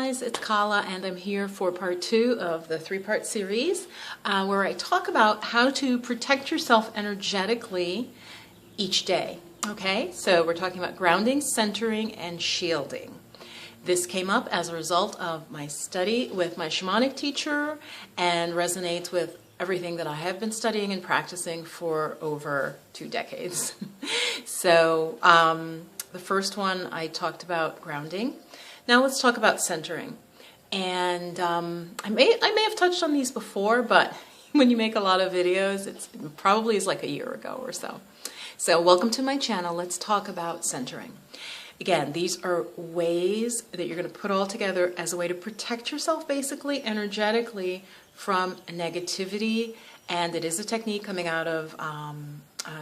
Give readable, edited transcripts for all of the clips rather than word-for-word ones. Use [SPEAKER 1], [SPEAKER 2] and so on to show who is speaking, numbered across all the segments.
[SPEAKER 1] Guys, it's Kala and I'm here for part 2 of the 3-part series where I talk about how to protect yourself energetically each day. Okay, so we're talking about grounding, centering, and shielding. This came up as a result of my study with my shamanic teacher and resonates with everything that I have been studying and practicing for over 2 decades. So the first one I talked about grounding. Now let's talk about centering. And I may have touched on these before, but when you make a lot of videos, it probably is like a year ago or so. So welcome to my channel. Let's talk about centering. Again, these are ways that you're going to put all together as a way to protect yourself basically energetically from negativity. And it is a technique coming out of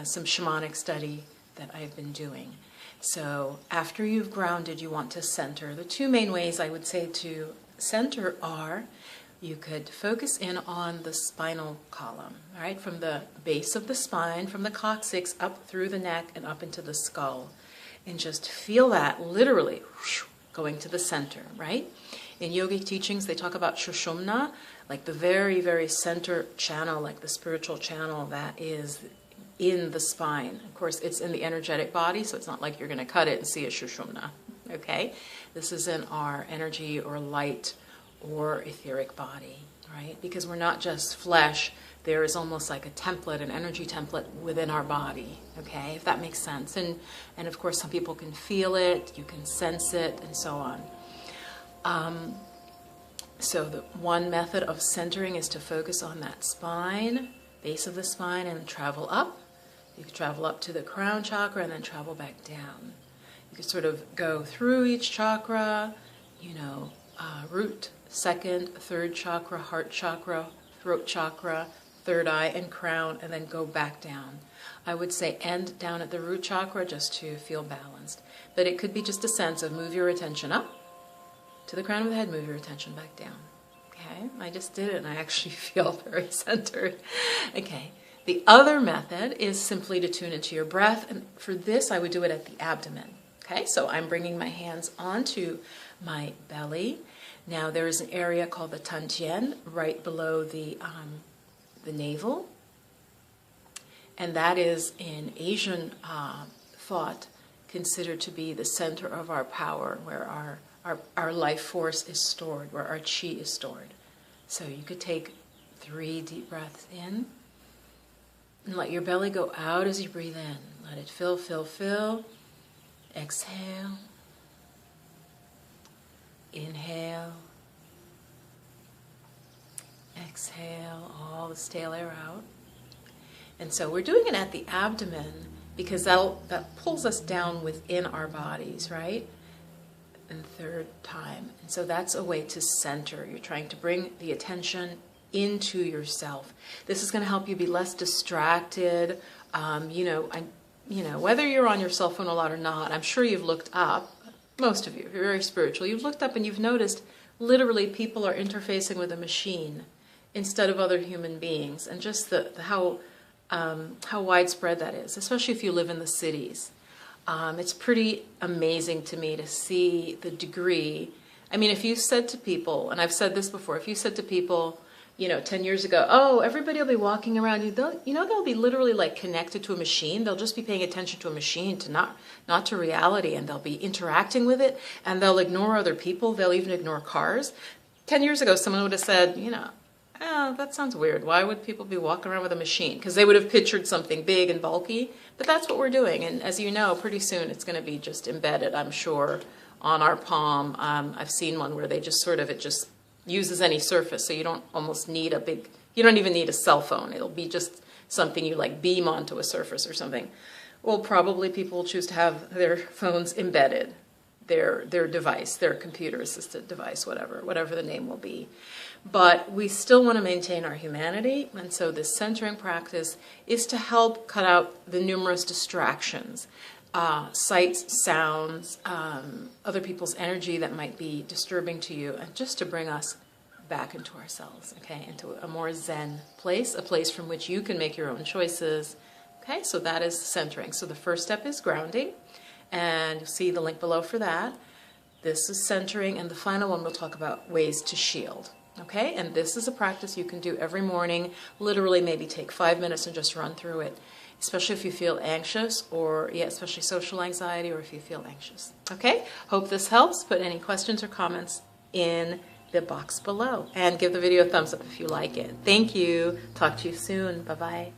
[SPEAKER 1] some shamanic study that I've been doing. So after you've grounded, you want to center. The 2 main ways I would say to center are you could focus in on the spinal column, all right, from the base of the spine, from the coccyx up through the neck and up into the skull. And just feel that literally going to the center, right? In yogic teachings, they talk about Sushumna, like the very, very center channel, like the spiritual channel that is in the spine. Of course, it's in the energetic body, so it's not like you're going to cut it and see a Sushumna, okay? This is in our energy or light or etheric body, right? Because we're not just flesh. There is almost like a template, an energy template within our body, okay? If that makes sense. And of course, some people can feel it, you can sense it, and so on. So the one method of centering is to focus on that spine, base of the spine, and travel up. You could travel up to the crown chakra and then travel back down. You could sort of go through each chakra, you know, root, second, third chakra, heart chakra, throat chakra, third eye, and crown, and then go back down. I would say end down at the root chakra just to feel balanced. But it could be just a sense of move your attention up to the crown of the head, move your attention back down. Okay, I just did it and I actually feel very centered. Okay. The other method is simply to tune into your breath, and for this I would do it at the abdomen. Okay, so I'm bringing my hands onto my belly. Now there is an area called the Tantien right below the navel, and that is in Asian thought considered to be the center of our power, where our life force is stored, where our chi is stored. So you could take 3 deep breaths in. And let your belly go out as you breathe in. Let it fill, fill, fill. Exhale. Inhale. Exhale all the stale air out. And so we're doing it at the abdomen because that pulls us down within our bodies, right? And third time. And so that's a way to center. You're trying to bring the attention into yourself. This is going to help you be less distracted. Whether you're on your cell phone a lot or not, I'm sure you've looked up, most of you, if you're very spiritual, you've looked up and you've noticed literally people are interfacing with a machine instead of other human beings, and just how widespread that is, especially if you live in the cities. It's pretty amazing to me to see the degree. I mean, if you said to people, and I've said this before, if you said to people, 10 years ago, oh, everybody will be walking around, they'll be literally like connected to a machine. They'll just be paying attention to a machine, not to reality, and they'll be interacting with it, and they'll ignore other people. They'll even ignore cars. 10 years ago, someone would have said, oh, that sounds weird. Why would people be walking around with a machine? Because they would have pictured something big and bulky. But that's what we're doing. And as you know, pretty soon it's going to be just embedded, I'm sure, on our palm. I've seen one where they just it just uses any surface, so you don't almost need you don't even need a cell phone. It'll be just something you like beam onto a surface or something. Well, probably people will choose to have their phones embedded, their device, their computer-assisted device, whatever the name will be. But we still want to maintain our humanity, and so this centering practice is to help cut out the numerous distractions, sights, sounds, other people's energy that might be disturbing to you, and just to bring us back into ourselves, okay, into a more Zen place, a place from which you can make your own choices. Okay, so that is centering. So the first step is grounding, and you'll see the link below for that. This is centering, and the final one we'll talk about ways to shield. Okay, and this is a practice you can do every morning, literally maybe take 5 minutes and just run through it, especially if you feel anxious, or especially social anxiety, or if you feel anxious. Okay, hope this helps. Put any questions or comments in the box below, and give the video a thumbs up if you like it. Thank you. Talk to you soon. Bye-bye.